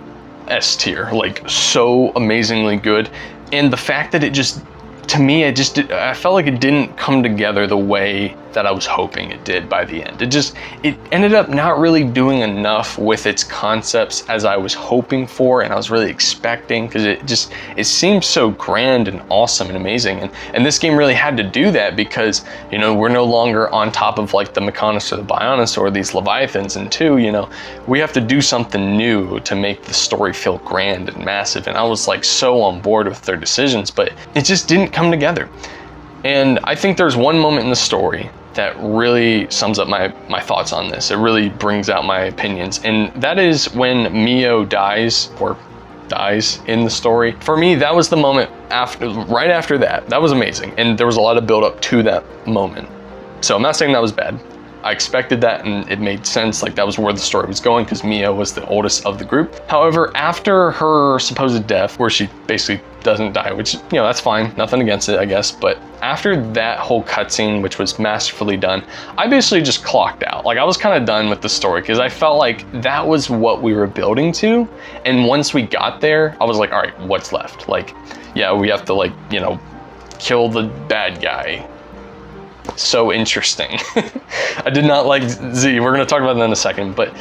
S tier, like so amazingly good, and the fact that it just, to me, I felt like it didn't come together the way that I was hoping it did by the end. It ended up not really doing enough with its concepts as I was hoping for and I was really expecting, because it seemed so grand and awesome and amazing. And this game really had to do that because, you know, we're no longer on top of like the Mechonis or the Bionis or these Leviathans, and two, you know, we have to do something new to make the story feel grand and massive. And I was like so on board with their decisions, but it just didn't come together. And I think there's one moment in the story that really sums up my thoughts on this. It really brings out my opinions, and that is when Mio dies in the story. For me, that was the moment right after that. That was amazing, and there was a lot of build up to that moment. So I'm not saying that was bad. I expected that, and it made sense. Like that was where the story was going because Mio was the oldest of the group. However, after her supposed death, where she basically doesn't die, which, you know, that's fine, nothing against it, I guess. But after that whole cutscene, which was masterfully done, I basically just clocked out. Like I was kind of done with the story because I felt like that was what we were building to. And once we got there, I was like, all right, what's left? Like, yeah, we have to, like, you know, kill the bad guy. So interesting. I did not like Z. We're going to talk about that in a second. But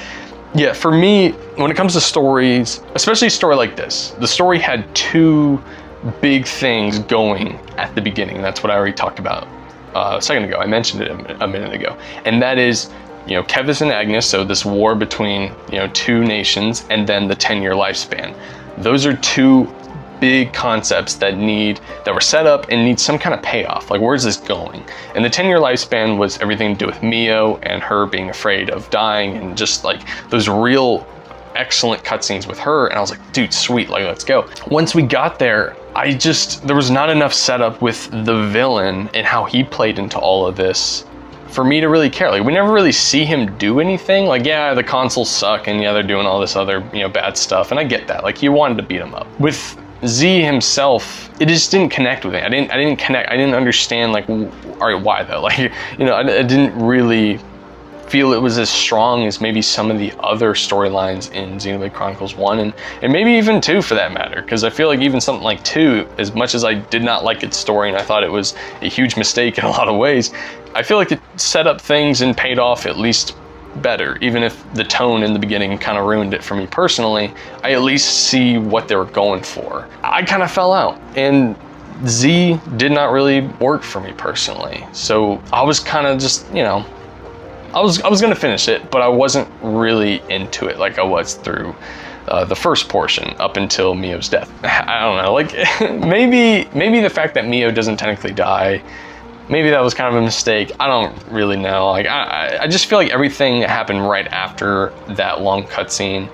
yeah, for me, when it comes to stories, especially a story like this, the story had two big things going at the beginning. That's what I already talked about a second ago. I mentioned it a minute ago. And that is, you know, Kevis and Agnes, so this war between, you know, two nations, and then the 10-year lifespan. Those are two big concepts that were set up and need some kind of payoff. Like, where's this going? And the 10-year lifespan was everything to do with Mio and her being afraid of dying, and just like those real excellent cutscenes with her. And I was like, dude, sweet, like, let's go. Once we got there, there was not enough setup with the villain and how he played into all of this for me to really care. Like, we never really see him do anything. Like, yeah, the consoles suck, and yeah, they're doing all this other, you know, bad stuff, and I get that. Like, you wanted to beat him up. With Z himself, it just didn't connect with me. I didn't connect. I didn't understand, like, all right, why though? Like, you know, I didn't really feel it was as strong as maybe some of the other storylines in Xenoblade Chronicles 1 and maybe even 2 for that matter, because I feel like even something like 2, as much as I did not like its story and I thought it was a huge mistake in a lot of ways, I feel like it set up things and paid off at least better. Even if the tone in the beginning kind of ruined it for me personally, I at least see what they were going for. I kind of fell out, and Z did not really work for me personally. So I was kind of just, you know, I was gonna finish it, but I wasn't really into it like I was through the first portion up until Mio's death. I don't know, like maybe the fact that Mio doesn't technically die, maybe that was kind of a mistake. I don't really know. Like I just feel like everything that happened right after that long cutscene,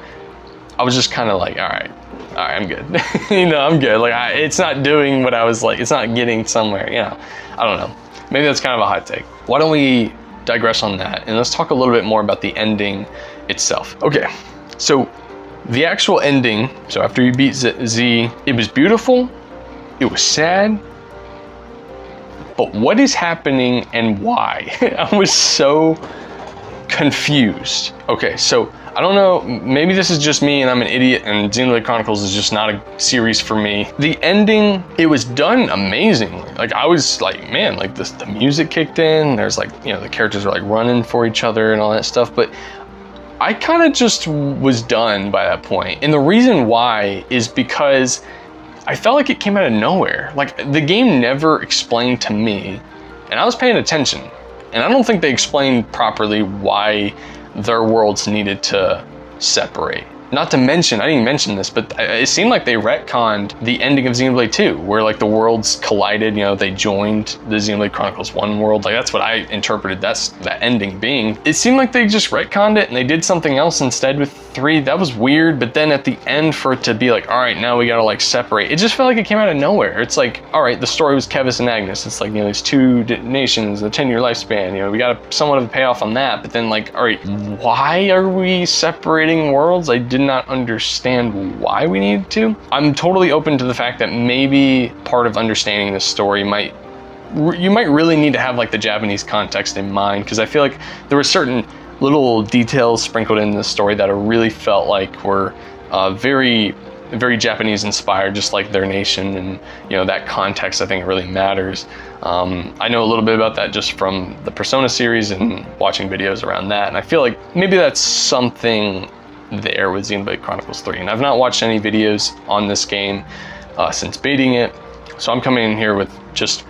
I was just kind of like, all right, I'm good. You know, I'm good. Like it's not doing what I was like. It's not getting somewhere. You know, I don't know. Maybe that's kind of a hot take. Why don't we digress on that and let's talk a little bit more about the ending itself. Okay, so the actual ending. So after you beat Z, it was beautiful. It was sad. But what is happening and why? I was so confused. Okay, so I don't know, maybe this is just me and I'm an idiot and Xenoblade Chronicles is just not a series for me. The ending, it was done amazingly. Like I was like, man, like the music kicked in, there's like, you know, the characters are like running for each other and all that stuff, but I kind of just was done by that point. And the reason why is because I felt like it came out of nowhere. Like the game never explained to me, and I was paying attention, and I don't think they explained properly why their worlds needed to separate. Not to mention, I didn't even mention this, but it seemed like they retconned the ending of Xenoblade 2, where like the worlds collided, you know, they joined the Xenoblade Chronicles 1 world. Like that's what I interpreted that ending being. It seemed like they just retconned it and they did something else instead with 3. That was weird, but then at the end for it to be like, all right, now we gotta like separate. It just felt like it came out of nowhere. It's like, all right, the story was Kevis and Agnes. It's like, you know, these 2 nations, a 10-year lifespan, you know, we got somewhat of a payoff on that, but then like, all right, why are we separating worlds? I did not understand why we needed to. I'm totally open to the fact that maybe part of understanding this story you might really need to have like the Japanese context in mind, because I feel like there were certain little details sprinkled in the story that I really felt like were very Japanese inspired, just like their nation, and you know, that context I think really matters. I know a little bit about that just from the Persona series and watching videos around that, and I feel like maybe that's something there with Xenoblade Chronicles 3. And I've not watched any videos on this game since beating it, so I'm coming in here with just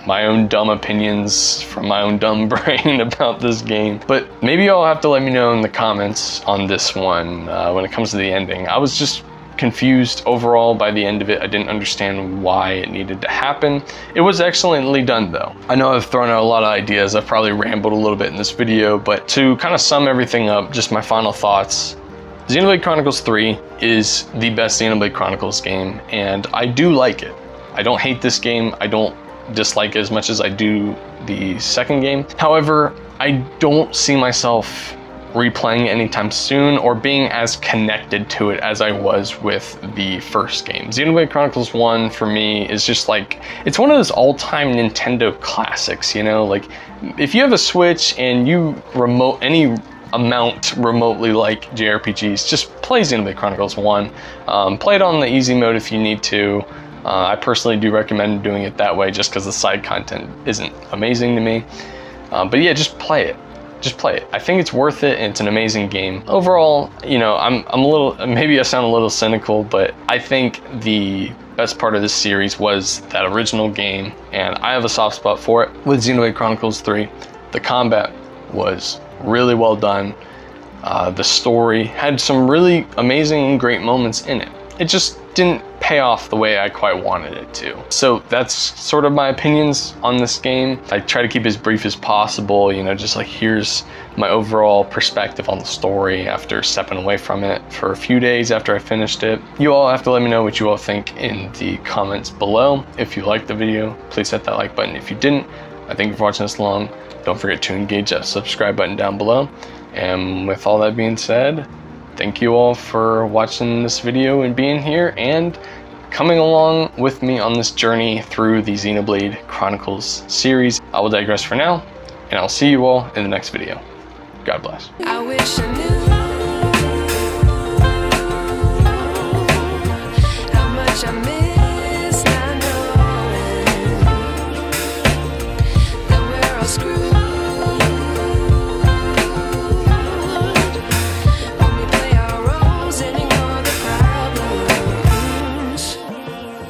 my own dumb opinions from my own dumb brain about this game. But maybe y'all have to let me know in the comments on this one when it comes to the ending. I was just confused overall by the end of it. I didn't understand why it needed to happen. It was excellently done though. I know I've thrown out a lot of ideas. I've probably rambled a little bit in this video, but to kind of sum everything up, just my final thoughts. Xenoblade Chronicles 3 is the best Xenoblade Chronicles game, and I do like it. I don't hate this game. I don't dislike it as much as I do the second game. However, I don't see myself replaying it anytime soon or being as connected to it as I was with the first game. Xenoblade Chronicles 1 for me is just like, it's one of those all-time Nintendo classics, you know? Like, if you have a Switch and you remote any amount remotely like JRPGs, just play Xenoblade Chronicles 1. Play it on the easy mode if you need to. I personally do recommend doing it that way just because the side content isn't amazing to me. But yeah, just play it. Just play it. I think it's worth it, and it's an amazing game. Overall, you know, I'm a little, maybe I sound a little cynical, but I think the best part of this series was that original game, and I have a soft spot for it. With Xenoblade Chronicles 3, the combat was really well done. The story had some really amazing and great moments in it. It just didn't pay off the way I quite wanted it to. So that's sort of my opinions on this game. I try to keep it as brief as possible, you know, just like here's my overall perspective on the story after stepping away from it for a few days after I finished it. You all have to let me know what you all think in the comments below. If you liked the video, please hit that like button. If you didn't, I thank you for watching this long. Don't forget to engage that subscribe button down below. And with all that being said, thank you all for watching this video and being here and coming along with me on this journey through the Xenoblade Chronicles series. I will digress for now, and I'll see you all in the next video. God bless. I wish I knew.